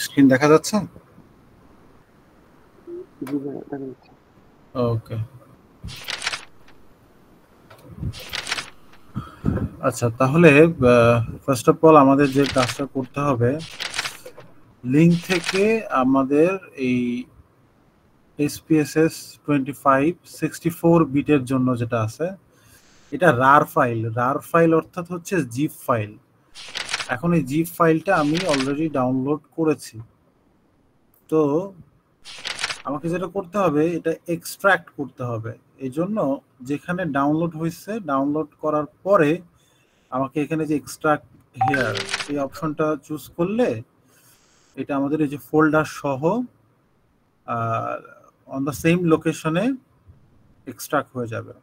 Screen দেখা যাচ্ছে? জি ভাই, দেখা যাচ্ছে। ওকে, আচ্ছা তাহলে ফার্স্ট অফ অল আমাদের যে কাজটা করতে হবে, লিঙ্ক থেকে আমাদের এই SPSS 2564 বিটের জন্য যেটা আছে, এটা রার ফাইল অর্থাৎ হচ্ছে জিপ ফাইল। এখন এই জিপ ফাইলটা আমি অলরেডি ডাউনলোড করেছি। তো আমাকে যেটা করতে হবে, এটা এক্সট্রাক্ট করতে হবে। এই জন্য যেখানে ডাউনলোড হয়েছে, ডাউনলোড করার পরে আমাকে এখানে যে এক্সট্রাক্ট হেয়ার এই অপশনটা চুজ করলে এটা আমাদের এই যে ফোল্ডার সহ অন দ্য সেম লোকেশনে এক্সট্রাক্ট হয়ে যাবে।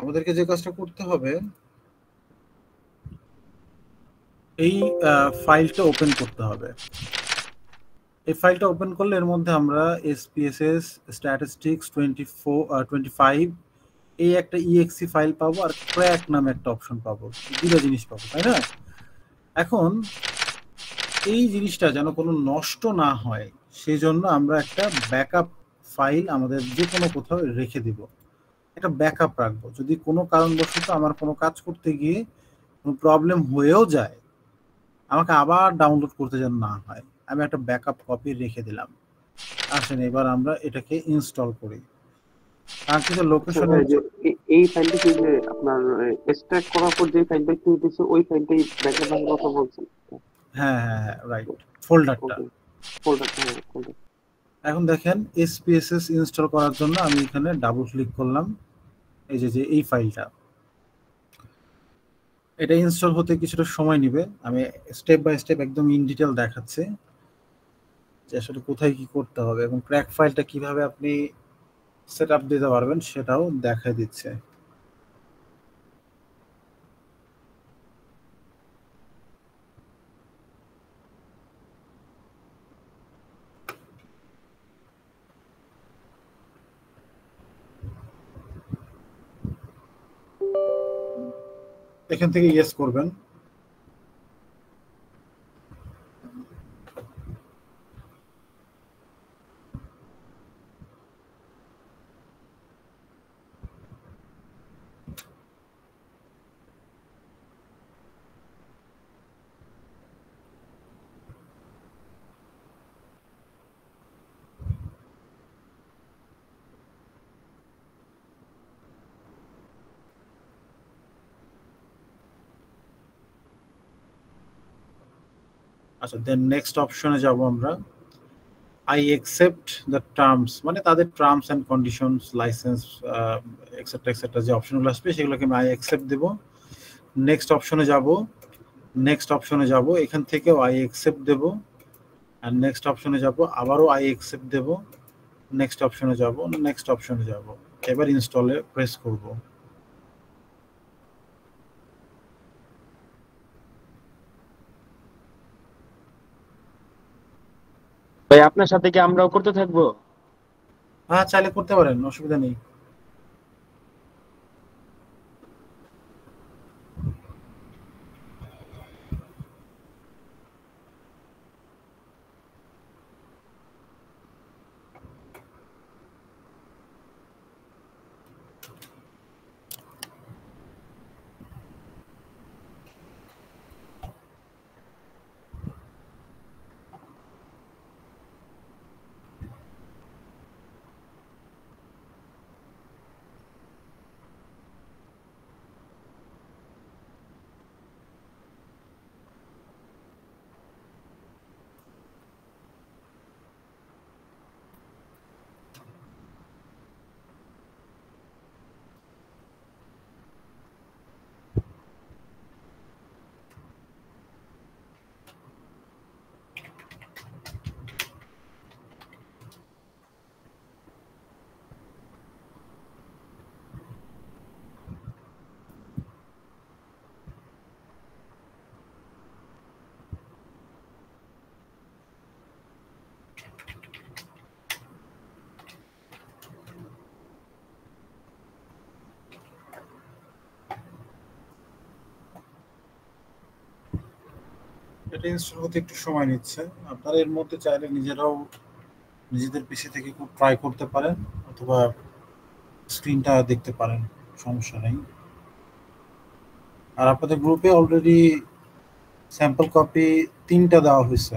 আমাদেরকে যে কাজটা করতে হবে, এই ফাইলটা ওপেন করতে হবে। এই ফাইলটা ওপেন করলে এর মধ্যে আমরা SPSS স্ট্যাটিস্টিক্স 25 এই একটা EXE ফাইল পাবো, আর ক্র্যাক নামে একটা অপশন পাবো। দুটো জিনিস পাবো, তাই না? এখন এই জিনিসটা যেন কোনো নষ্ট না হয়, সেই জন্য আমরা একটা ব্যাকআপ ফাইল আমাদের যে কোনো কোথাও রেখে দিব। একটা ব্যাকআপ রাখবো, যদি কোনো কারণবশত আমার কোনো কাজ করতে গিয়ে কোনো প্রবলেম হয়েও যায়, আমাকে আবার ডাউনলোড করতে যেন না হয়। আমি একটা ব্যাকআপ কপি রেখে দিলাম। আসেন এবার আমরা এটাকে ইনস্টল করি। কাঙ্ক্ষিত আচ্ছা লোকেশনে ভাই, যে এই ফাইলটা কি যে আপনার এক্সট্রাক্ট করার পর যে ফাইলটা ক্রিয়েট হয়েছে ওই ফাইলটাই ব্যাকআপ রাখার কথা বলছেন? হ্যাঁ হ্যাঁ হ্যাঁ, রাইট, ফোল্ডারটা। ওকে, ফোল্ডারটা, হ্যাঁ ফোল্ডার। এখন দেখেন SPSS ইনস্টল করার জন্য আমি এখানে ডাবল ক্লিক করলাম। এই যে যে এই ফাইলটা, এটা ইনস্টল হতে কিছুটা সময় নেবে। আমি স্টেপ বাই স্টেপ একদম ইন ডিটেল দেখাচ্ছি যে আসলে কোথায় কি করতে হবে, এবং ক্র্যাক ফাইলটা কিভাবে আপনি সেট আপ দিতে পারবেন সেটাও দেখা দিচ্ছে। এখান থেকে ইয়েস করবেন। আচ্ছা, দেন নেক্সট অপশনে যাব আমরা। আই অ্যাকসেপ্ট দ্য টার্মস, মানে তাদের terms and conditions, licence etcetera etcetera যে অপশনগুলো আসবে সেগুলোকে আমি আই অ্যাকসেপ্ট দেবো। নেক্সট অপশনে যাব, নেক্সট অপশনে যাব, এখান থেকেও আই অ্যাকসেপ্ট দেবো। আর নেক্সট অপশনে যাব, আবারও আই অ্যাকসেপ্ট দেবো। নেক্সট অপশনে যাব, নেক্সট অপশনে যাব। এবার ইনস্টলে প্রেস করব। ভাই আপনার সাথে কি আমরাও করতে থাকবো? হ্যাঁ, চাইলে করতে পারেন, অসুবিধা নেই। এটা ইনস্টল হতে একটু সময় নিচ্ছে। আপনারা এর মধ্যে চাইলে নিজেরাও নিজেদের পিসি থেকে খুব ট্রাই করতে পারেন, অথবা স্ক্রিনটা দেখতে পারেন, সমস্যা নেই। আর আপনাদের গ্রুপে অলরেডি স্যাম্পল কপি 3টা দেওয়া হয়েছে।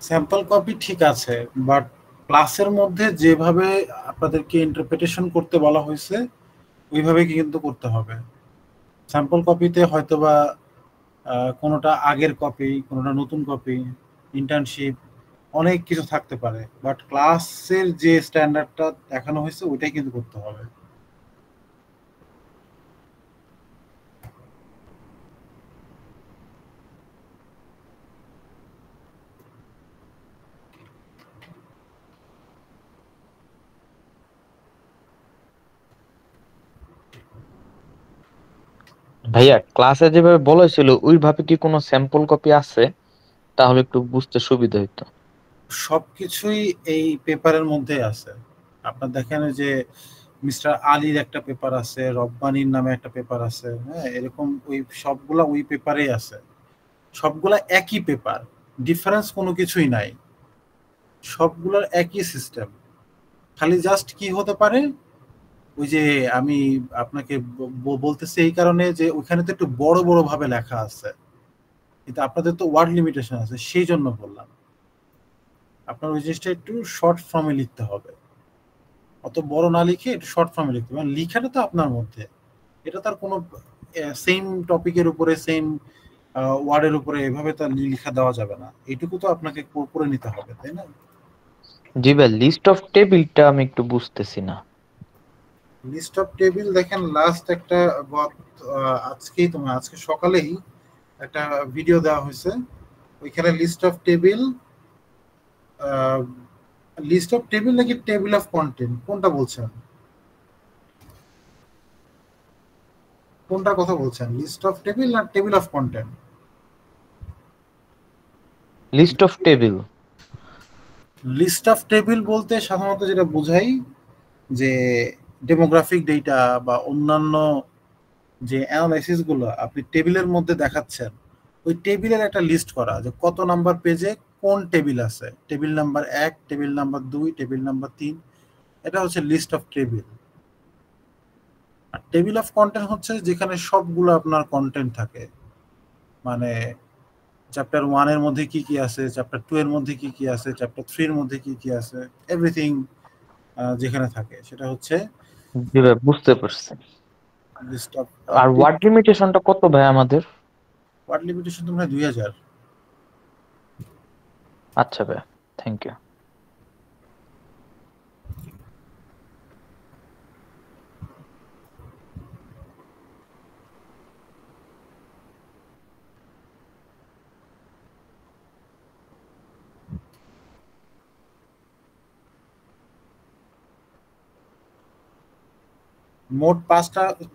স্যাম্পল কপি ঠিক আছে, বাট ক্লাসের মধ্যে যেভাবে আপনাদেরকে ইন্টারপ্রিটেশন করতে বলা হয়েছে ওইভাবে কিন্তু করতে হবে। স্যাম্পল কপিতে হয়তোবা কোনোটা আগের কপি, কোনোটা নতুন কপি, ইন্টার্নশিপ, অনেক কিছু থাকতে পারে, বাট ক্লাসের যে স্ট্যান্ডার্ডটা দেখানো হয়েছে ওইটাই কিন্তু করতে হবে। ভাইয়া ক্লাসে যেভাবে বলা হয়েছিল ওইভাবে কি কোনো স্যাম্পল কপি আছে? তাহলে একটু বুঝতে সুবিধা হতো। সবকিছুই এই পেপারের মধ্যে আছে। আপনার দেখেন যে মিস্টার আলীর একটা পেপার আছে, রব্বানির নামে একটা পেপার আছে, হ্যাঁ, এরকম ওই সবগুলা ওই পেপারেই আছে। সবগুলা একই পেপার, ডিফারেন্স কোনো কিছুই নাই, সবগুলোর একই সিস্টেম। খালি জাস্ট কি হতে পারে, ওই যে আমি আপনাকে বলতেছি এই কারণে যে ওইখানে তো একটু বড় বড় ভাবে লেখা আছে, কিন্তু আপনাদের তো ওয়ার্ড লিমিটেশন আছে, সেই জন্য বললাম আপনার ওই জিনিসটা একটু শর্ট ফর্মে লিখতে হবে। অত বড় না লিখে একটু শর্ট ফর্মে লিখতে হবে। লিখাটা তো আপনার মধ্যে, এটা তার কোনো সেম টপিকের উপরে সেম ওয়ার্ডের উপরে এভাবে তো লিখা দেওয়া যাবে না, এইটুকু তো আপনাকে করে নিতে হবে, তাই না? জি ভাই, লিস্ট অফ টেবিলটা আমি একটু বুঝতেছি না। লিস্ট অফ টেবিল দেখেন, লাস্ট একটা আজকে সকালেই একটা ভিডিও দেওয়া হয়েছে, ওইখানে লিস্ট অফ টেবিল নাকি টেবিল অফ কন্টেন্ট, কোনটা বলছেন? কোনটার কথা বলছেন, লিস্ট অফ টেবিল না table of content? List of table. List of table বলতে সাধারণত যেটা বোঝাই যে ডেমোগ্রাফিক ডেটা বা অন্যান্য যে অ্যানালাইসিস গুলো আপনি টেবিলের মধ্যে দেখাচ্ছেন, ওই টেবিলের একটা লিস্ট করা, যে কত নাম্বার পেজে কোন টেবিল আছে, table number 1, table number 2, table number 3, এটা হচ্ছে লিস্ট অফ টেবিল। আর টেবিল অফ কন্টেন্ট হচ্ছে যেখানে সবগুলো আপনার কন্টেন্ট থাকে, মানে চ্যাপ্টার 1 এর মধ্যে কি কি আছে, চ্যাপ্টার 2 এর মধ্যে কি কি আছে, চ্যাপ্টার 3 এর মধ্যে কি কি আছে, এভরিথিং যেখানে থাকে সেটা হচ্ছে জি ভাই, বুঝতে পারছি। List of. আর ওয়ার্ড লিমিটেশনটা কত ভাই আমাদের? ওয়ার্ড লিমিটেশন তো মনে হয় 2000। আচ্ছা ভাই, থ্যাংক ইউ। মোট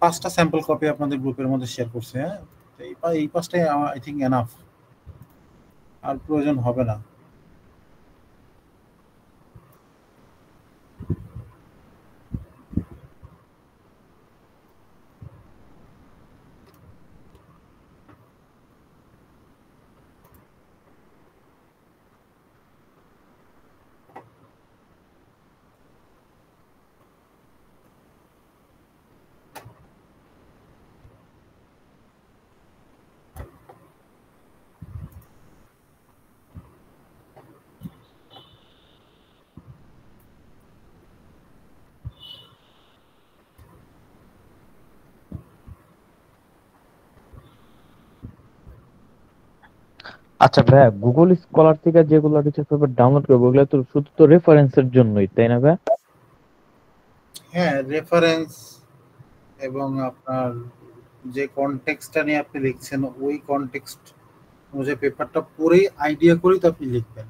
পাঁচটা স্যাম্পল কপি আপনাদের গ্রুপের মধ্যে শেয়ার করছে, হ্যাঁ, তো এই পাঁচটাই আই থিঙ্ক এনাফ, আর প্রয়োজন হবে না। আচ্ছা ভাইয়া, গুগল স্কলার থেকে যেগুলো রিসার্চ পেপার ডাউনলোড করবো ওগুলো তো শুধু তো রেফারেন্সের জন্যই, তাই না ভাই? হ্যাঁ, রেফারেন্স এবং আপনার যে কনটেক্সটটা নিয়ে আপনি লিখছেন ওই কনটেক্সট অনুযায়ী পেপারটা পড়েই আইডিয়া করেই তো আপনি লিখবেন।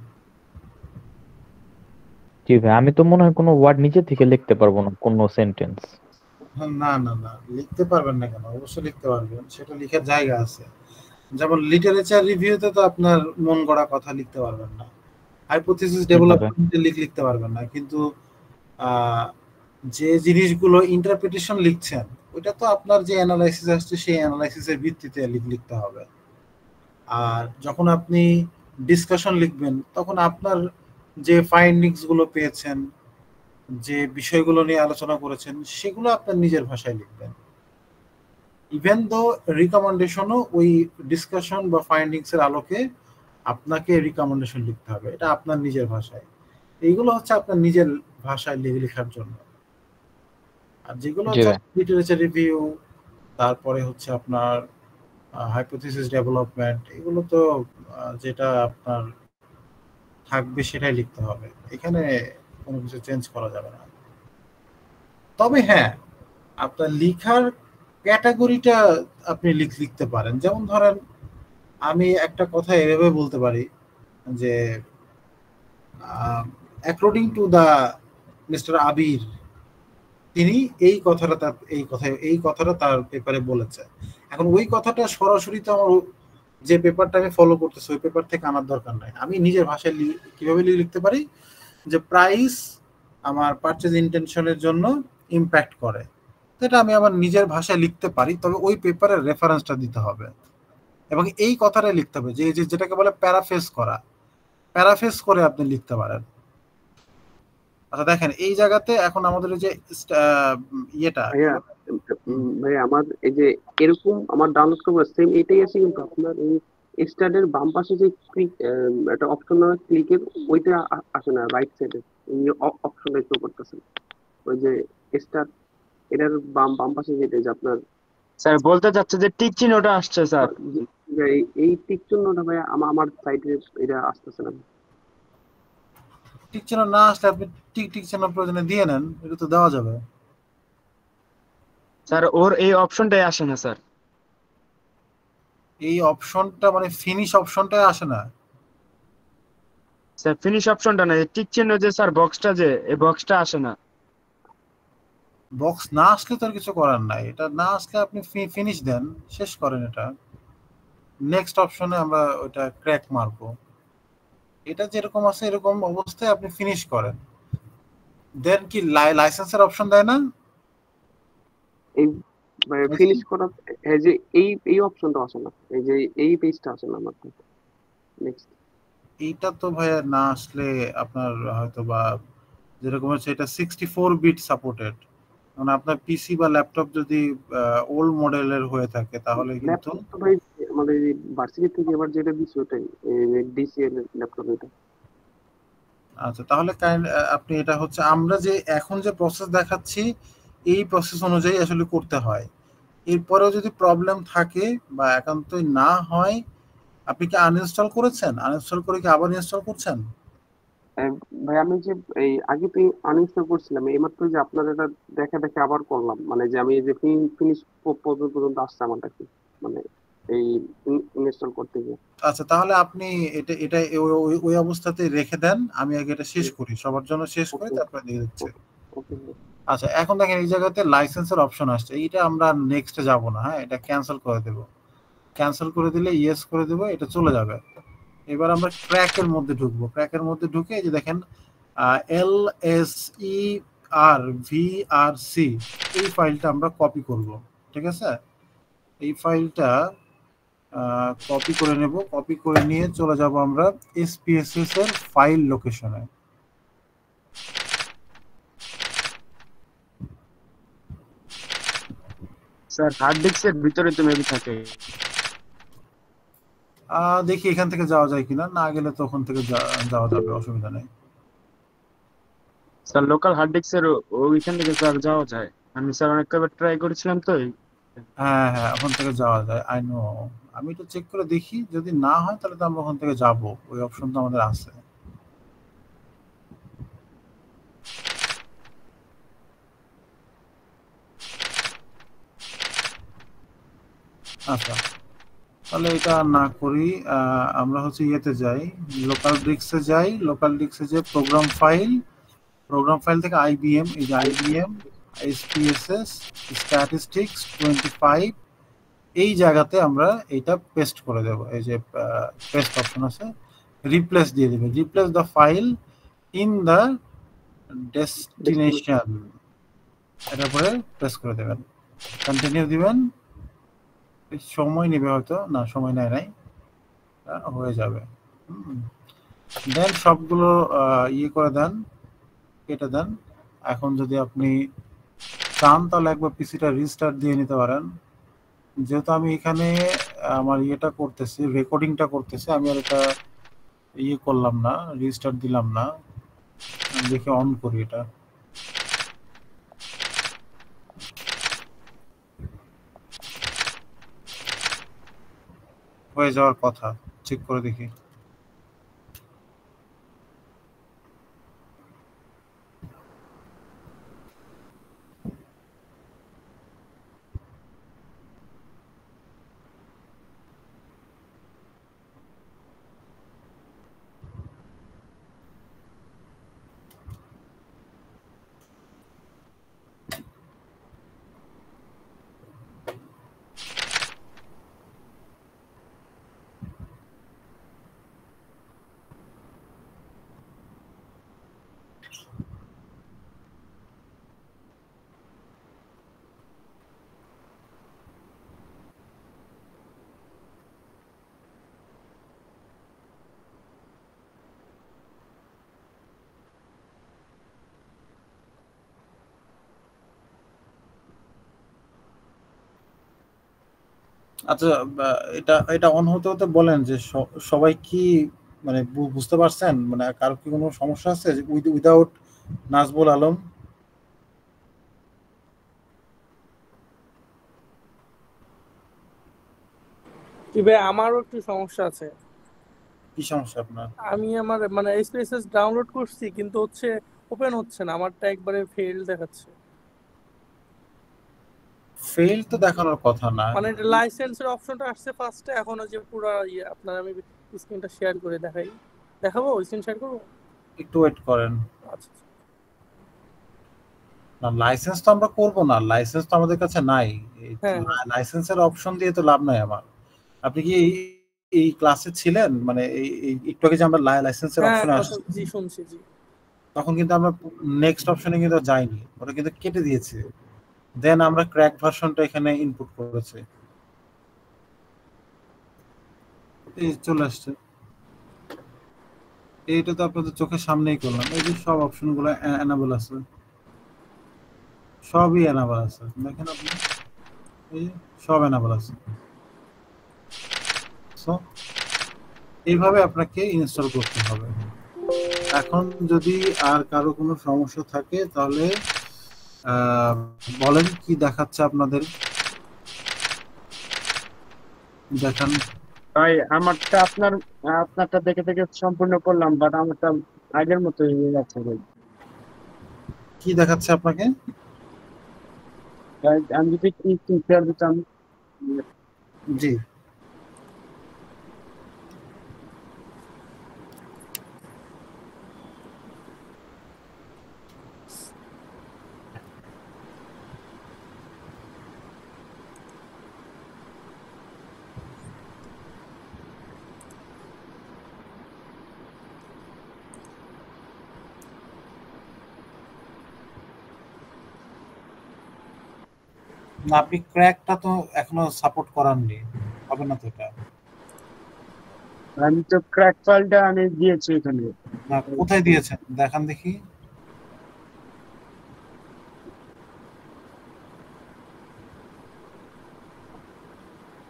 জি ভাই, আমি তো মনে হয় কোনো ওয়ার্ড নিচে থেকে লিখতে পারবো না, কোনো সেন্টেন্স। হ্যাঁ, না না না, লিখতে পারবেন না কেন? অবশ্যই লিখতে পারবেন, সেটা লিখার জায়গা আছে। যেমন লিটারেচার রিভিউতে তো আপনার মন গড়া কথা লিখতে পারবেন না, হাইপোথিসিস কিভাবে? ডেভেলপমেন্টে লিখতে পারবেন না, কিন্তু আহ, যে জিনিসগুলো ইন্টারপ্রিটেশন লিখছেন, ওইটা তো আপনার যে অ্যানালাইসিস আসছে সেই অ্যানালাইসিসের ভিত্তিতে লিখতে হবে। আর যখন আপনি ডিসকাশন লিখবেন, তখন আপনার যে ফাইন্ডিংস গুলো পেয়েছেন, যে বিষয়গুলো নিয়ে আলোচনা করেছেন, সেগুলো আপনার নিজের ভাষায় লিখবেন। ইভেন দো রিকমেন্ডেশনও ওই ডিসকাশন বা ফাইন্ডিংস এর আলোকে আপনাকে রিকমেন্ডেশন লিখতে হবে, এটা আপনার নিজের ভাষায়। এইগুলো হচ্ছে আপনার নিজের ভাষায় লেখার জন্য। আর যেগুলো জি হচ্ছে ভাই। লিটারেচার রিভিউ, তারপরে হচ্ছে আপনার হাইপোথিসিস ডেভেলপমেন্ট, এগুলো তো যেটা আপনার থাকবে সেটাই লিখতে হবে, এখানে কোনো কিছু চেঞ্জ করা যাবে না। তবে হ্যাঁ, আপনার লিখার ক্যাটাগরিটা আপনি লিখতে পারেন। যেমন ধরেন, আমি একটা কথা এভাবে বলতে পারি যে অ্যাকর্ডিং টু দা মিস্টার আবির, তিনি এই কথাটা তার পেপারে বলেছে। এখন ওই কথাটা সরাসরি তো আমার যে পেপারটা আমি ফলো করতেছি ওই পেপার থেকে আনার দরকার নাই। আমি নিজের ভাষায় কিভাবে লিখতে পারি যে প্রাইস আমার পারচেজ ইন্টেনশনের জন্য ইম্প্যাক্ট করে, সেটা আমি আমার নিজের ভাষায় লিখতে পারি, তবে ওই পেপারের রেফারেন্সটা দিতে হবে এবং এই কথাটাই লিখতে হবে, যেটাকে বলে প্যারাফেস করা। প্যারাফেস করে আপনি লিখতে পারেন। আচ্ছা দেখেন, এই জায়গাতে এখন আমাদের যে ইয়েটা কি ভাইয়া, বলে? হুম, ভাইয়া আমার এই যে এরকম আমার ডাউনলোড করবো সেম এটাই আছে, কিন্তু আপনার এই স্টাডের বাম পাশে যে ক্লিক একটা অপশন আছে ক্লিকের, ওইটা আসে না রাইট সাইডে, এই অপশনটা শো করতেছে ওই যে স্টার, এটার বাম বাম পাশে যেটা যে আপনার স্যার বলতে চাচ্ছে যে টিক চিহ্নটা আসছে স্যার। এই টিক চিহ্নটা ভাইয়া আমার সাইডে এটা আসতেছে না। টিক চিহ্ন না আসলে আপনি টিক টিক চিহ্ন প্রয়োজনে দিয়ে নেন, এটা তো দেওয়া যাবে। স্যার ওর এই অপশনটাই আসে না স্যার। এই অপশনটা মানে ফিনিশ অপশনটাই আসে না। স্যার ফিনিশ অপশনটা না, টিক চিহ্ন যে স্যার বক্সটা, যে এই বক্সটা আসে না। বক্স না আসলে তো আর কিছু করার নাই, এটা না আসলে আপনি ফিনিশ দেন, শেষ করেন এটা। নেক্সট অপশনে আমরা ওটা ক্র্যাক মারবো। এটা যেরকম আছে এরকম অবস্থায় আপনি ফিনিশ করেন, দেন কি লাইসেন্সের অপশন দেয় না? এই ফিনিশ করা, এই যে এই অপশনটা আসে না, এই যে এই পেজটা আসে না আমার। নেক্সট এইটা তো ভাইয়া না আসলে আপনার হয়তো বা যেরকম হচ্ছে এটা 64 বিট সাপোর্টেড, মানে আপনার পিসি বা ল্যাপটপ যদি ওল্ড মডেলের হয়ে থাকে তাহলে কিন্তু। ল্যাপটপ তো ভাই আমাদের ভার্সিটি থেকে এবার যেটা দিচ্ছে ওটাই ডিসিএল ল্যাপটপ এটা। আচ্ছা তাহলে আপনি এটা হচ্ছে আমরা যে এখন যে প্রসেস দেখাচ্ছি এই প্রসেস অনুযায়ী আসলে করতে হয়। এরপরেও যদি প্রবলেম থাকে বা একান্তই না হয়, আপনি কি আনইনস্টল করেছেন? আনইনস্টল করে কি আবার ইনস্টল করছেন? আহ, ভাই আমি যে এই আগে তো আনইনস্টল করছিলাম, এইমাত্র যে আপনার এটা দেখা দেখে আবার করলাম, মানে যে আমি এই যে ফিনিশ পর্যন্ত আসছে আমারটা কি, মানে এই ইনস্টল করতে গিয়ে। আচ্ছা তাহলে আপনি এটা এটা ওই অবস্থাতেই রেখে দেন, আমি আগে এটা শেষ করি, সবার জন্য শেষ করে ওকে তারপরে দিয়ে দিচ্ছি। ওকে ওকে। আচ্ছা এখন দেখেন এই জায়গাতে লাইসেন্সের অপশন আসছে, এইটা আমরা নেক্সটে যাব না, হ্যাঁ এটা ক্যান্সেল করে দেব। ক্যান্সেল করে দিলে ইয়েস করে দেবো, এটা চলে যাবে। এবার আমরা ক্র্যাকের মধ্যে ঢুকবো। ক্র্যাকের মধ্যে ঢুকে এই যে দেখেন LSERVRC, এই ফাইলটা আমরা কপি করব। ঠিক আছে, এই ফাইলটা কপি করে নেব। কপি করে নিয়ে চলে যাব আমরা SPSS এর ফাইল লোকেশনে। স্যার হার্ড ডিস্কের ভিতরে তো মেবি থাকে। দেখি এখান থেকে যাওয়া যায় কিনা, না গেলে তো ওখান থেকে যাওয়া যাবে, অসুবিধা নেই। স্যার লোকাল হার্ড ডিস্কের ওইখান থেকে স্যার যাওয়া যায়। আমি স্যার অনেক কবার ট্রাই করেছিলাম তো হ্যাঁ হ্যাঁ, ওখান থেকে যাওয়া যায়, আই নো। আমি একটু চেক করে দেখি, যদি না হয় তাহলে তো আমরা ওখান থেকে যাব, ওই অপশন তো আমাদের আছে। আচ্ছা তাহলে এটা না করি, আমরা হচ্ছে ইয়েতে যাই, লোকাল ডিস্কে যাই। লোকাল ডিস্কে যে প্রোগ্রাম ফাইল, প্রোগ্রাম ফাইল থেকে আইবিএম, এই যে আইবিএম এসপিএসএস স্ট্যাটিস্টিক্স 25 এই জায়গাতে আমরা এইটা পেস্ট করে দেব। এই যে পেস্ট অপশন আছে, রিপ্লেস দিয়ে দেবেন, replace the file in the destination, এটার পরে প্রেস করে দেবেন, কন্টিনিউ দিবেন। সময় নেবে হয়তো, না সময় নেয় নাই, হয়ে যাবে। দেন সবগুলো ইয়ে করে দেন, কেটে দেন। এখন যদি আপনি চান তাহলে একবার পিসিটা রিস্টার্ট দিয়ে নিতে পারেন। যেহেতু আমি এখানে আমার ইয়েটা করতেছি, রেকর্ডিংটা করতেছি, আমি আর এটা ইয়ে করলাম না, রিস্টার্ট দিলাম না। দেখে অন করি, এটা হয়ে যাওয়ার কথা, চেক করে দেখি। আচ্ছা, এটা এটা অন হতে হতে বলেন যে সবাই কি মানে বুঝতে পারছেন, মানে কারো কি কোনো সমস্যা আছে উইদাউট নাজবুল আলম? ভাই আমারও একটু সমস্যা আছে। কি সমস্যা আপনার? আমি আমার মানে এসপিএসএস ডাউনলোড করছি কিন্তু হচ্ছে ওপেন হচ্ছে না, আমারটা একবারে ফেল দেখাচ্ছে। ফেল তো দেখানোর কথা না। মানে এটা লাইসেন্সের অপশনটা আসছে ফার্স্টে, এখন যে পুরো ইয়ে আপনার আমি স্ক্রিনটা শেয়ার করে দেখাবো স্ক্রিন শেয়ার করবো, একটু ওয়েট করেন। আচ্ছা না, লাইসেন্স তো আমরা করব না, লাইসেন্স তো আমাদের কাছে নাই। হ্যাঁ লাইসেন্সের অপশন দিয়ে তো লাভ নাই আমার। আপনি কি এই ক্লাসে ছিলেন, মানে একটু আগে যে আমরা লাইসেন্সের হ্যাঁ অপশনে কথা আসছি, জি শুনছি জি। তখন কিন্তু আমরা নেক্সট অপশনে কিন্তু যাইনি, ওটা কিন্তু কেটে দিয়েছে। দেন আমরা ক্র্যাক ভার্সনটা এখানে ইনপুট করেছি, এই চলে আসছে। এইটা তো আপনাদের চোখের সামনেই করলাম, এই যে সব অপশনগুলো এনাবল আছে, সবই এনাবল আছে, দেখেন আপনি, এই যে সব এনাবল আছে। সো এইভাবে আপনাকে ইনস্টল করতে হবে। এখন যদি আর কারো কোনো সমস্যা থাকে তাহলে বলেন, কি দেখাচ্ছে আপনাদের, দেখান। ভাই আমারটা আপনারটা দেখে দেখে সম্পূর্ণ করলাম, বাট আমারটা আগের মতো হয়ে যাচ্ছে ভাই। কি দেখাচ্ছে আপনাকে? ভাই, আমি যদি শেয়ার দিতাম। জি, না আপনি ক্র্যাকটা তো এখনো সাপোর্ট করাননি, হবে না তো এটা। আমি তো ক্র্যাক ফাইলটা আমি দিয়েছি এখানে। না, কোথায় দিয়েছেন দেখান দেখি।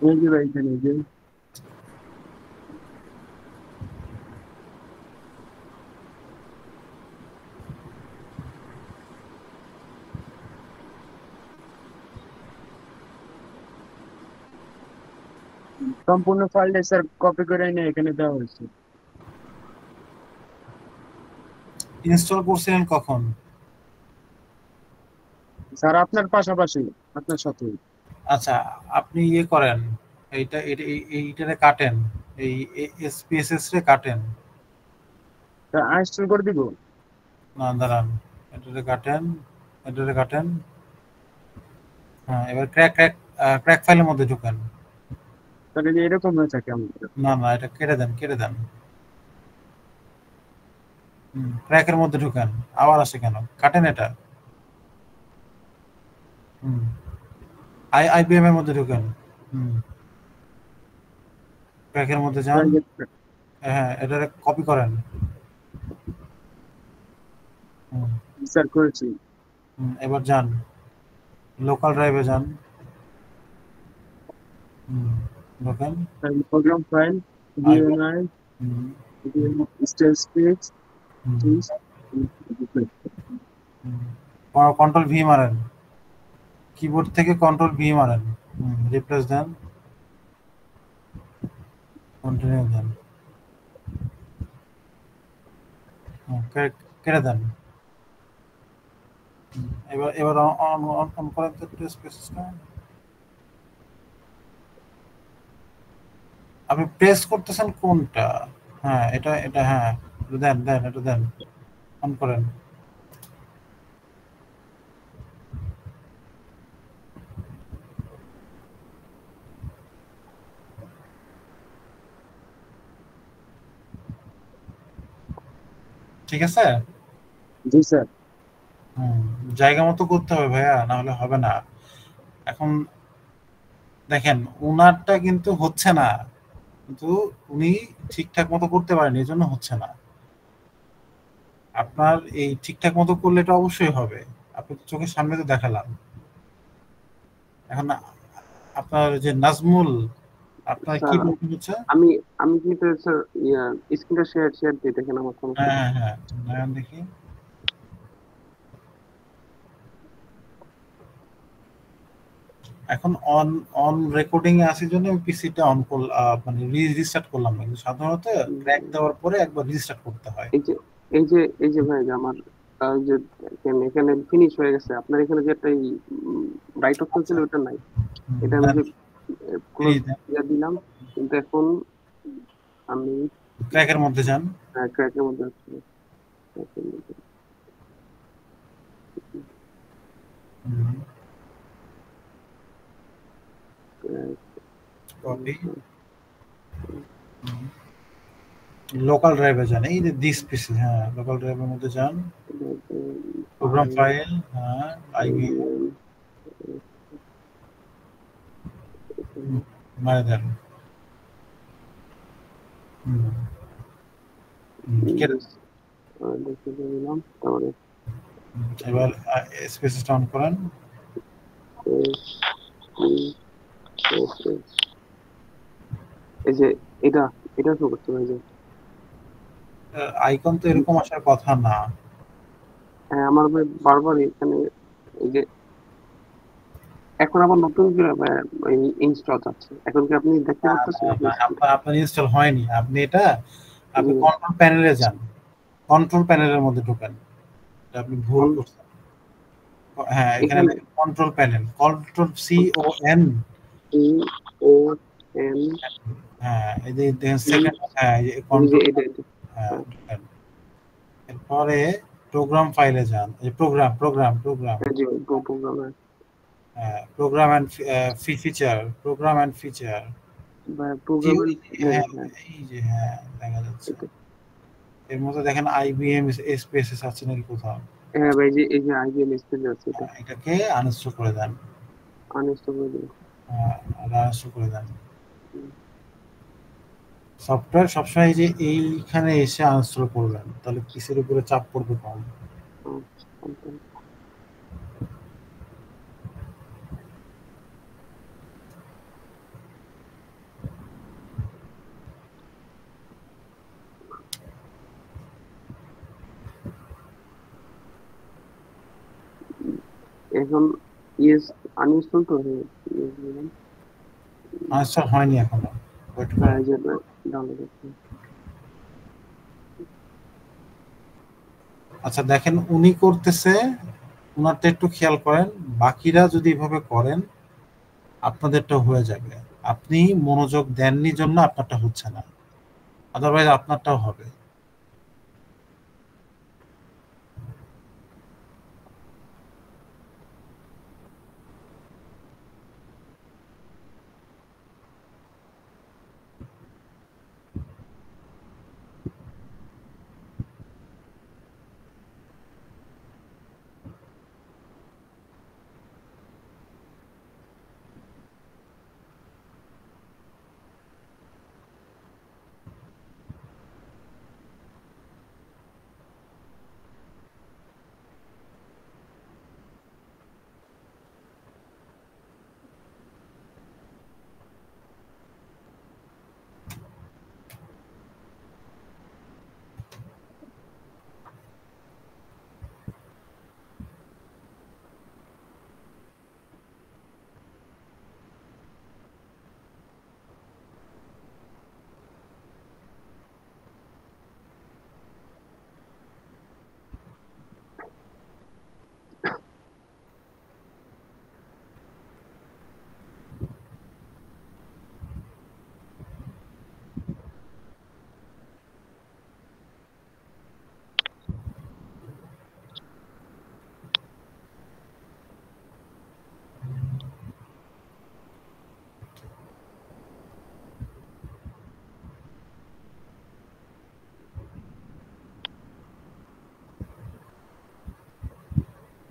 এই যে ভাই এখানে যে সম্পূর্ণ ফাইলটা স্যার কপি করে এনে এখানে দেওয়া হয়েছে। ইনস্টল করছিলেন কখন? স্যার আপনার পাশাপাশি, আপনার সাথে। আচ্ছা, আপনি ইয়ে করেন, এইটারে কাটেন, এই এসপিএসএস রে কাটেন। ইনস্টল করে দিব। না দাঁড়ান, এটারে কাটেন, এটারে কাটেন। হ্যাঁ, এবার ক্র্যাক ফাইলের মধ্যে ঢুকেন। তাহলে যে এরকম হয়েছে কেমন? না না, এটা কেটে দেন, কেটে দেন। ক্র্যাকের মধ্যে ঢুকেন, আবার আসে কেন? কাটেন এটা। আইবিএম এর মধ্যে ঢুকেন। ক্র্যাকের মধ্যে যান। হ্যাঁ, এটারে কপি করেন। স্যার করেছি। এবার যান লোকাল ড্রাইভে যান। ঢোকেন program file, DMI, stage page, control V মারেন, কিবোর্ড থেকে কন্ট্রোল ভি মারেন, রিপ্লেস দেন, কন্টিনিউ দেন, কেটে দেন। এবার অন করেন তো একটু স্পেসটা। আপনি প্রেস করতেছেন কোনটা? হ্যাঁ, এটা এটা, হ্যাঁ দেন দেন, এটা দেন, অন করেন। ঠিক আছে? জি স্যার। জায়গা মতো করতে হবে ভাইয়া, না হলে হবে না। এখন দেখেন উনারটা কিন্তু হচ্ছে না, কিন্তু উনি ঠিকঠাক মতো করতে পারেন, এই জন্য হচ্ছে না। আপনার এই ঠিকঠাক মতো করলে এটা অবশ্যই হবে। আপনি চোখের সামনে তো দেখালাম। এখন আপনার যে নাজমুল, আপনার কি প্রবলেম হচ্ছে? আমি কিন্তু স্যার স্ক্রিনটা শেয়ার দিই, দেখেন আমার সমস্যা। হ্যাঁ হ্যাঁ, নয়ন দেখি। এখন অন অন রেকর্ডিং এ আছে জন্য আমি পিসিটা অন করলাম, মানে রিস্টার্ট করলাম না, কিন্তু সাধারণত ক্র্যাক দেওয়ার পরে একবার রিস্টার্ট করতে হয়। এই যে ভাই, যে আমার যে এখানে ফিনিশ হয়ে গেছে, আপনার এখানে যে একটা রাইট অপশন ছিল ওটা নাই। এটা আমি যে ক্লোজ দিলাম, কিন্তু এখন আমি ক্র্যাকের মধ্যে যান। ক্র্যাকের মধ্যে আছে। কপি, লোকাল ড্রাইভে যান, এই যে দিস পিসি, হ্যাঁ লোকাল ড্রাইভের মধ্যে যান, প্রোগ্রাম ফাইল, হ্যাঁ আইবিএম মারে দেন। এবার স্পেসটা অন করেন। এই যে এটা শো করতে হবে। যে আইকন তো এরকম আসার কথা না। হ্যাঁ, আমার বারবার এখানে এই যে এখন আবার নতুন ইনস্টল আছে। এখন কি আপনি দেখতে পাচ্ছেন? আপনার ইনস্টল হয়নি। আপনি কন্ট্রোল প্যানেলে যান, কন্ট্রোল প্যানেলের মধ্যে ঢোকেন। আপনি ভুল করছেন। হ্যাঁ, এখানে কন্ট্রোল প্যানেল, কন্ট্রোল CON, হ্যাঁ এই যে দেখেন সেকেন্ড, হ্যাঁ এই কন্ট্রোল, হ্যাঁ এরপরে প্রোগ্রাম ফাইলে যান, এই প্রোগ্রাম হ্যাঁ, program and feature, program and feature, এই যে হ্যাঁ দেখা যাচ্ছে। এর মধ্যে দেখেন IBM স্পেসেস আছে নাকি কোথাও? হ্যাঁ ভাই, এই যে IBM স্পেস আছে, এটাকে আনইনস্টল করে দেন। আনইনস্টল করে দিন। হ্যাঁ, আনইনস্টল করে দেন। সফটওয়্যার সবসময় যে এইখানে এসে আনইনস্টল করবেন, তাহলে পিসির উপরে চাপ পড়বে কম। এখন আনইনস্টল তো আনইনস্টল হয়নি এখনো, ওয়েট করুন। আচ্ছা দেখেন উনি করতেছে, উনারটা একটু খেয়াল করেন, বাকিরা যদি এভাবে করেন আপনাদেরটা হয়ে যাবে। আপনি মনোযোগ দেননি জন্য আপনারটা হচ্ছে না, আদারওয়াইজ আপনারটাও হবে।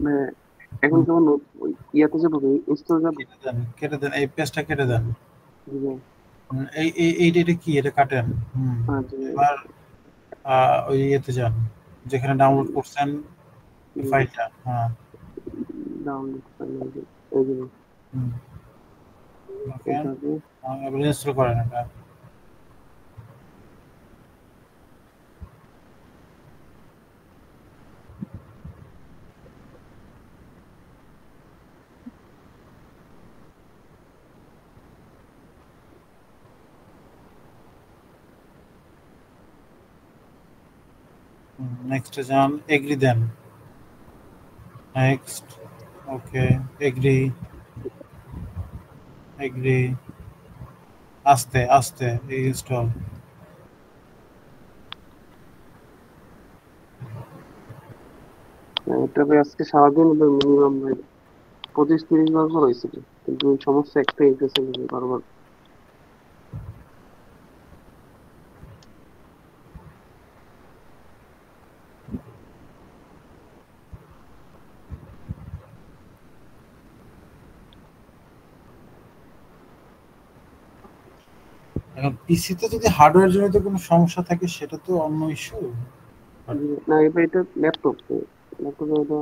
মানে এখন কেমন ইয়াতে যাবো, ইনস্টল যাবো। কেটে দেন এই পেজটা কেটে দেন। জি ভাই। এটা কি, এটা কাটেন। জি ভাই। এবার ওই ইয়েতে যান যেখানে ডাউনলোড করছেন ফাইলটা। হ্যাঁ, ডাউনলোড করলাম, এই যে ওকে, এটাকে এবার ইনস্টল করেন এটা। নেক্সট যান, এগ্রি দেন। নেক্সট, ওকে, এগ্রি এগ্রি, আস্তে আস্তে ইনস্টল। এটা ভাই আজকে সারাদিন মিনিমাম ভাই 25-30 বার করে হয়েছে, কিন্তু সমস্যা একটাই হইতেছে বারবার। এখন পিসিতে যদি হার্ডওয়্যার জনিত কোনো সমস্যা থাকে সেটা তো অন্য ইস্যু। না এবার এটা ল্যাপটপ, ল্যাপটপে এটা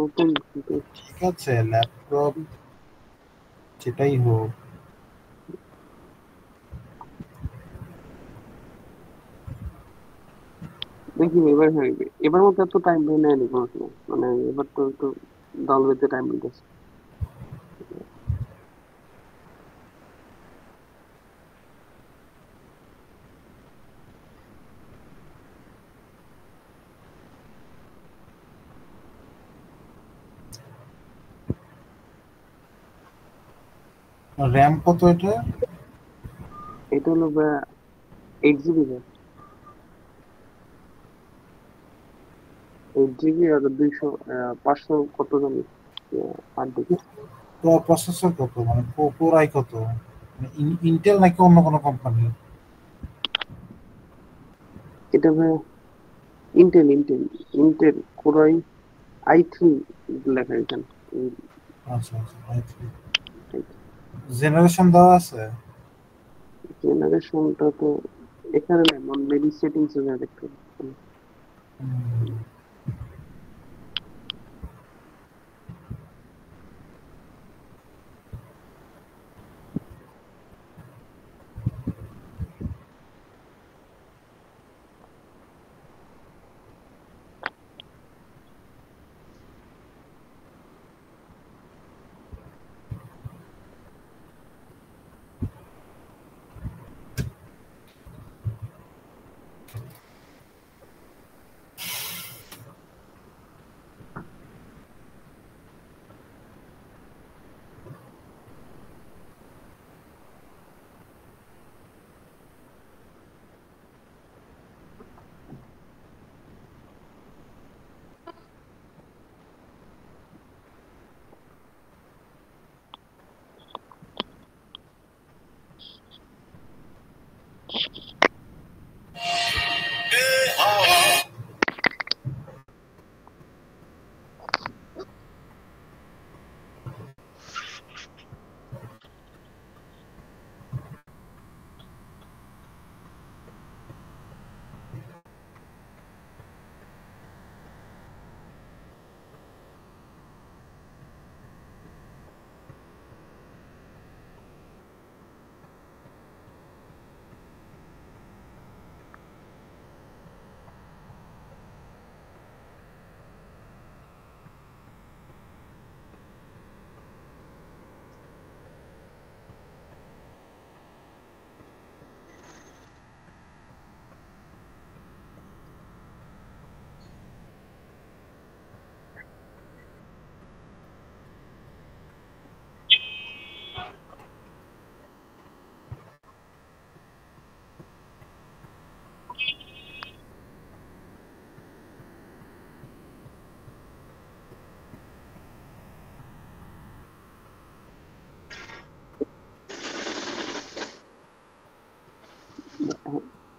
নতুন, কিন্তু ঠিক আছে, ল্যাপটপ যেটাই হোক, দেখি এবার হয়ে যাবে। এবার মতো এত টাইম নেয়নি কোনো সময়, মানে এবার তো একটু ডাউনলোডে টাইম নিতেছে। র্যাম কত এটা? এটা হলো 8 GB, 8 GB আর 500 কত জানি হার্ড ডিস্ক। প্রসেসর কত, মানে কোর আই কত, ইন্টেল নাকি অন্য কোনো কোম্পানি? এটা ভাই ইন্টেল, ইন্টেল কোরাই i3 লেখা এখানে। আচ্ছা আচ্ছা, জেনারেশন দেওয়া আছে? জেনারেশনটা তো এখানে নেই, মেবি সেটিংস এ দেখতে হবে।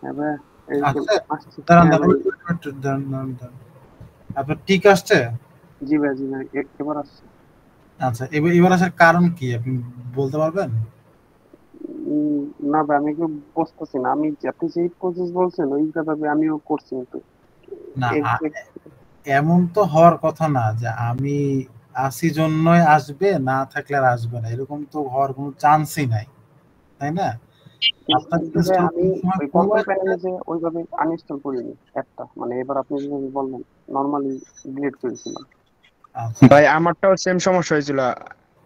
এবার আচ্ছা, আসছে। দাঁড়ান হ্যাঁ দাঁড়ান, ভাই, দাঁড়ান দাঁড়ান। আপনার টিক আসছে? জি ভাই, জি ভাই, এবার আসছে। আচ্ছা, এবার আসার কারণ কি আপনি বলতে পারবেন? উম, না ভাই, আমি একটু বুঝতেছি না। আমি যাতে যেই প্রসেস বলছেন ওইভাবে আমিও করছি, কিন্তু না, exact এমন তো হওয়ার কথা না যে আমি আসি জন্যই আসবে, না থাকলে আর আসবে না, এরকম তো হওয়ার কোনো চান্সই নাই, তাই না? আপনার কিন্তু ভাই ইনস্টল আমি করার সময় ওই কোনো কন্ট্রোল একটা প্যানেলে যে ওইভাবে আনইনস্টল করিনি অ্যাপটা, মানে এবার আপনি যেভাবে বললেন নর্মালি ডিলিট করেছিলাম। আচ্ছা ভাই আমারটাও সেম সমস্যা হয়েছিল।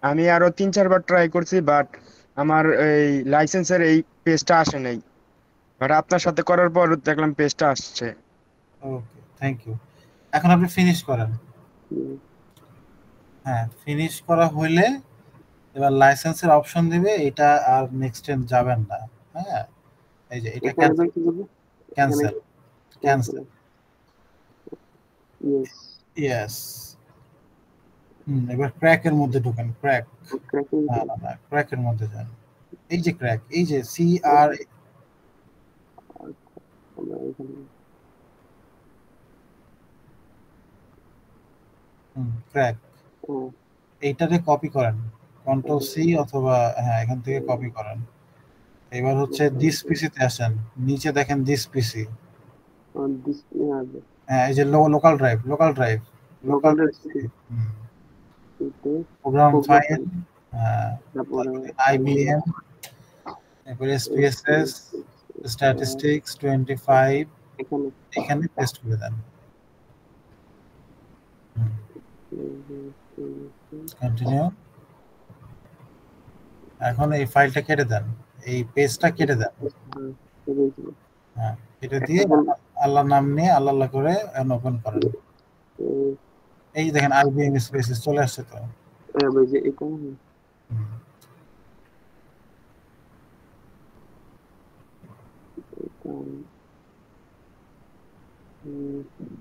আমি আরো 3-4 বার ট্রাই করছি, বাট আমার এই লাইসেন্সের এই পেজটা আসে নাই। বাট আপনার সাথে করার পর দেখলাম পেজটা আসছে। ওকে, থ্যাংক ইউ। এখন আপনি ফিনিশ করেন। উম, হ্যাঁ, ফিনিশ করা হইলে এবার লাইসেন্সের অপশন দিবে, এটা আর নেক্সট টাইম যাবেন না। হ্যাঁ, এই যে এটা এখানে ভাই কি করবো? এখানে cancel, cancel. Cancel, yes. Yes. এবার ক্র্যাকের মধ্যে ঢোকেন, ক্র্যাক। ক্র্যাকিং। না না না, ক্র্যাকের মধ্যে যান। এই যে ক্র্যাক, এই যে সি আর, আমরা এখানে ক্র্যাক, ও, এইটারে কপি করেন, কন্ট্রোল সি অথবা হ্যাঁ এখান থেকে কপি করেন। এবার হচ্ছে দিস পিসিতে আসেন, নিচে দেখেন দিস পিসি। দিস হ্যাঁ, এই যে local drive, local drive, local local drive, program program file, তারপরে তারপরে আইবিএম, এরপরে এসপিএসএস, স্ট্যাটিস্টিক্স 25, এখানে এখানে পেস্ট করে দেন। কন্টিনিউ। এখন এই ফাইলটা কেটে দেন, এই পেজটা কেটে দেন। হ্যাঁ, এটা দিয়ে আল্লাহ নাম নিয়ে আল্লাহ আল্লাহ করে ওপেন করেন। এই যে দেখেন আইবিএম স্পেসেস চলে আসছে তো। হুম,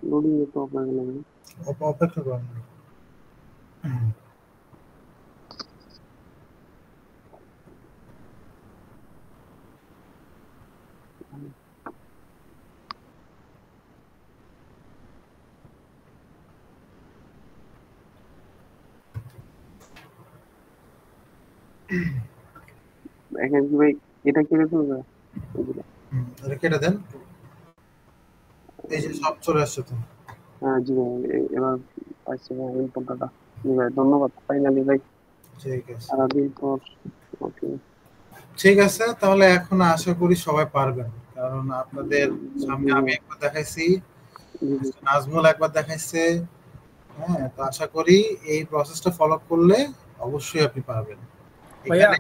লোডিং এ তো আপনার অপেক্ষা করুন। এখানে কি ভাই এটা কেটে দেবো? এটা কেটে দেন, এই যে সব চলে আসছে তো। হ্যাঁ জি ভাই, এবার পাইছি ভাই ইনপুটটা। জি ভাই, ধন্যবাদ ফাইনালি ভাই, ঠিক আছে, সারাদিন পর। ওকে। ঠিক আছে, তাহলে এখন আশা করি সবাই পারবেন, কারণ আপনাদের সামনে আমি একবার দেখাইছি, নাজমুল একবার দেখাইছে। হ্যাঁ, তো আশা করি এই প্রসেসটা ফলো করলে অবশ্যই আপনি পারবেন। ভাইয়া এখানে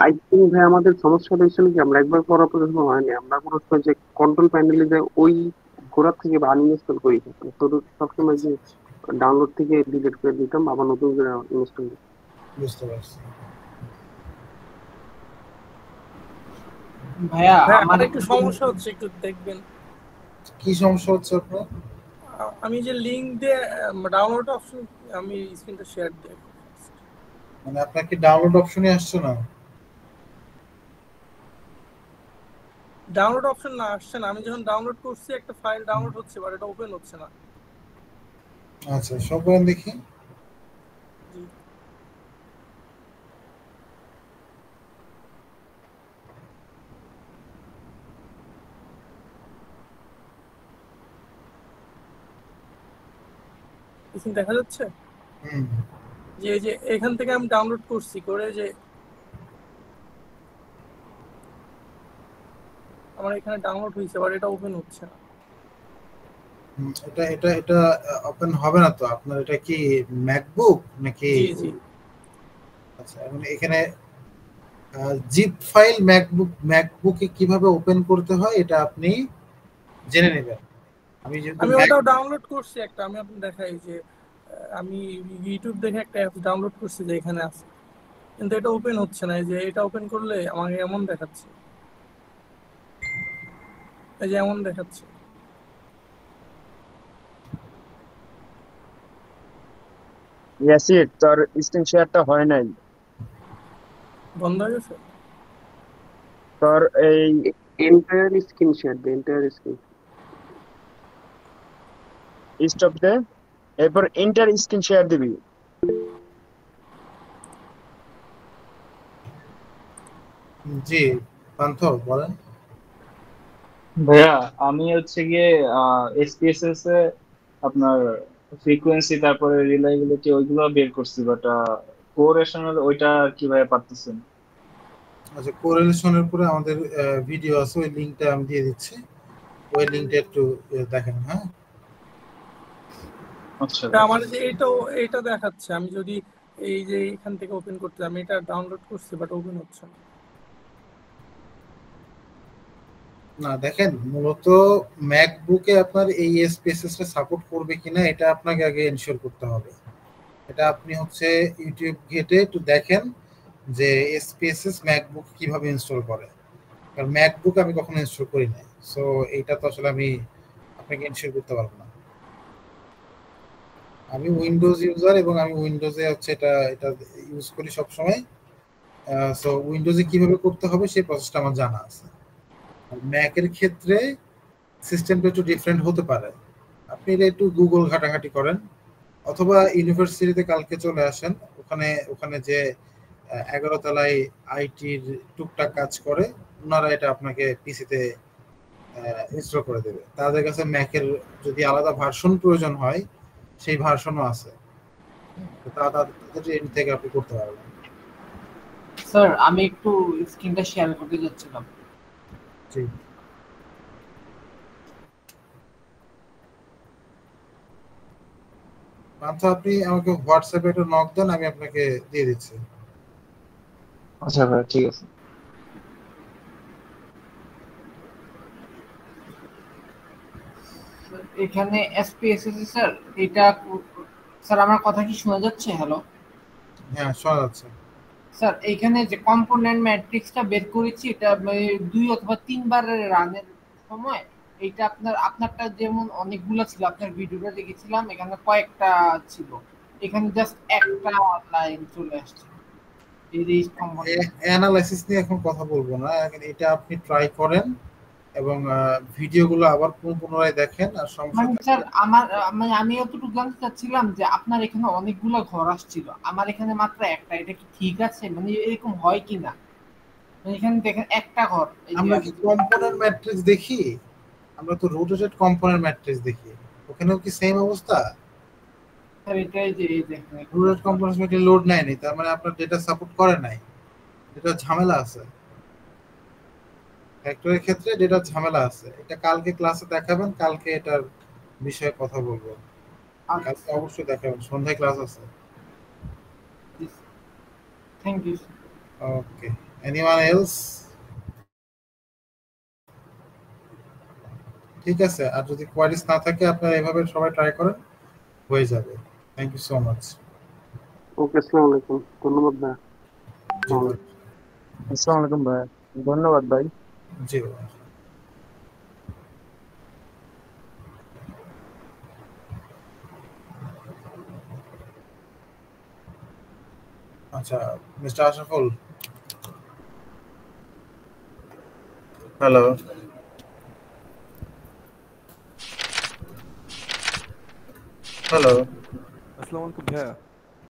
আই থিঙ্ক ভাই আমাদের সমস্যাটা হয়েছিল কি, আমরা একবার করার পর যখন হয়নি, আমরা কোনো সময় যে কন্ট্রোল প্যানেলে যে ওই গোড়ার থেকে বা আনইনস্টল করি, তো সবসময় যে ডাউনলোড থেকে ডিলিট করে দিতাম, আবার নতুন করে ইনস্টল। বুঝতে পারছি। ভাইয়া ভাইয়া আমার আমার একটু সমস্যা হচ্ছে, একটু দেখবেন। কি সমস্যা হচ্ছে আপনার? আমি যে লিংক দিয়ে ডাউনলোড অপশন, আমি স্ক্রিনটা শেয়ার দিই। মানে আপনার কি ডাউনলোড অপশনই আসছে না? ডাউনলোড অপশন না আসছে না, আমি যখন ডাউনলোড করছি একটা ফাইল ডাউনলোড হচ্ছে, বাট এটা ওপেন হচ্ছে না। আচ্ছা, সব করেন দেখি। জি। কিছু দেখা যাচ্ছে হুম, যে এই যে এখান থেকে আমি ডাউনলোড করছি, করে যে আমার এখানে ডাউনলোড হয়েছে, বাট এটা ওপেন হচ্ছে না। এটা এটা এটা ওপেন হবে না তো আপনার। এটা কি ম্যাকবুক নাকি? জি জি। আচ্ছা, এখন এখানে জিপ ফাইল ম্যাকবুকে কিভাবে ওপেন করতে হয় এটা আপনি জেনে নেবেন। আমি যেহেতু আমি Mac ওটাও ডাউনলোড করছি একটা, আমি আপনাকে দেখাই যে আমি ইউটিউব দেখে একটা অ্যাপ ডাউনলোড করছি যে এখানে আছে, কিন্তু এটা ওপেন হচ্ছে না। এই যে এটা ওপেন করলে আমাকে এমন দেখাচ্ছে, এই যে এমন দেখাচ্ছে। ইয়াসির তোর স্ক্রিন শেয়ারটা হয় নাই। বন্ধ হয়ে গেছে। তোর এই এন্টায়ার স্ক্রিন শেয়ার দে, এন্টায়ার স্ক্রিন। স্টপ দে, এরপর ইন্টার স্ক্রিন শেয়ার দিবি। জি পান্থ বলেন। ভাইয়া আমি হচ্ছে গিয়ে এসপিএসএস এ আপনার ফ্রিকোয়েন্সি তারপরে রিলায়েবিলিটি ওইগুলো বের করছি, বাট কোরেশনাল ওইটা কিভাবে পারতেছেন? আচ্ছা, কোরিলেশনের উপরে আমাদের ভিডিও আছে, ওই লিংকটা আমি দিয়ে দিচ্ছি, ওই লিংকটা একটু দেখেন। হ্যাঁ, আচ্ছা আমার যে এটা দেখাচ্ছে, আমি যদি এই যে এখান থেকে ওপেন করতে, আমি এটা ডাউনলোড করছি বাট ওপেন হচ্ছে না। না দেখেন, মূলত ম্যাকবুকে আপনার এই এসপিএসএসটা সাপোর্ট করবে কিনা এটা আপনাকে আগে এনশিওর করতে হবে। এটা আপনি হচ্ছে ইউটিউব ঘেটে একটু দেখেন যে এসপিএসএস ম্যাকবুক কিভাবে ইনস্টল করে, কারণ ম্যাকবুক আমি কখনো ইনস্টল করি নাই, সো এইটা তো আসলে আমি আপনাকে এনশিওর করতে পারবো না। আমি উইন্ডোজ ইউজার এবং আমি উইন্ডোজে হচ্ছে এটা এটা ইউজ করি সব সময়। সো উইন্ডোজে কিভাবে করতে হবে সেই প্রসেসটা আমার জানা আছে। ম্যাকের ক্ষেত্রে সিস্টেমটা একটু ডিফারেন্ট হতে পারে, আপনি এটা একটু গুগল ঘাটাঘাটি করেন, অথবা ইউনিভার্সিটিতে কালকে চলে আসেন, ওখানে ওখানে যে 11 তলায় আইটির টুকটাক কাজ করে, ওনারা এটা আপনাকে পিসিতে ইনস্টল করে দেবে। তাদের কাছে ম্যাকের যদি আলাদা ভার্সন প্রয়োজন হয়, সেই ভার্সনও আছে, তো তাদের এন্ড থেকে আপনি করতে পারবেন। স্যার আমি একটু স্ক্রিনটা শেয়ার করতে যাচ্ছিলাম। জি, আচ্ছা আপনি আমাকে হোয়াটসঅ্যাপে একটা নক দেন, আমি আপনাকে দিয়ে দিচ্ছি। আচ্ছা ভাই ঠিক আছে। এখানে এসপিএসএস স্যার, এটা স্যার আমার কথা কি শোনা যাচ্ছে? হ্যালো হ্যাঁ, শোনা যাচ্ছে। স্যার, এইখানে যে কম্পোনেন্ট ম্যাট্রিক্সটা বের করেছি, এটা 2 অথবা 3 বারের রানের সময় এইটা আপনারটা যেমন অনেকগুলো ছিল, আপনার ভিডিওটা দেখেছিলাম, এখানে কয়েকটা ছিল, এখানে জাস্ট একটা লাইন চলে আসছে। এই যে কম্পোনেন্ট অ্যানালাইসিস নিয়ে এখন কথা বলবো না, এখন এটা আপনি ট্রাই করেন এবং ভিডিওগুলো আবার পুনরায় দেখেন, আর সমস্যা মানে স্যার আমি এতটুকু জানতে চাচ্ছিলাম যে আপনার এখানে অনেকগুলো ঘর আসছিল, আমার এখানে মাত্র একটা, এটা কি ঠিক আছে? মানে এরকম হয় কি না? মানে এখানে দেখেন একটা ঘর, এই যে আমরা কি কম্পোনেন্ট ম্যাট্রিক্স দেখি? আমরা তো রোটেটেড কম্পোনেন্ট ম্যাট্রিক্স দেখি, ওখানেও কি সেম অবস্থা? স্যার এটাই যে এই দেখেন রোটেটেড কম্পোনেন্ট ম্যাট্রিক্স লোড নেয়নি, তার মানে আপনার ডেটা সাপোর্ট করে নাই, এটা ঝামেলা আছে। ফ্যাক্টরের ক্ষেত্রে ডেটা ঝামেলা আছে, এটা কালকে ক্লাসে দেখাবেন, কালকে এটার বিষয়ে কথা বলবো, কালকে অবশ্যই দেখাবেন, সন্ধ্যায় ক্লাস আছে। Thank you. Okay, anyone else? ঠিক আছে, আর যদি কোয়ারিজ না থাকে আপনারা এভাবে সবাই ট্রাই করেন, হয়ে যাবে। Thank you so much. Okay, আসসালামু আলাইকুম, ধন্যবাদ ভাই। আসসালামু আলাইকুম ভাই, ধন্যবাদ ভাই। জি, আচ্ছা মিস্টার আশরাফুল। হ্যালো, হ্যালো, আসসালামু আলাইকুম ভাইয়া।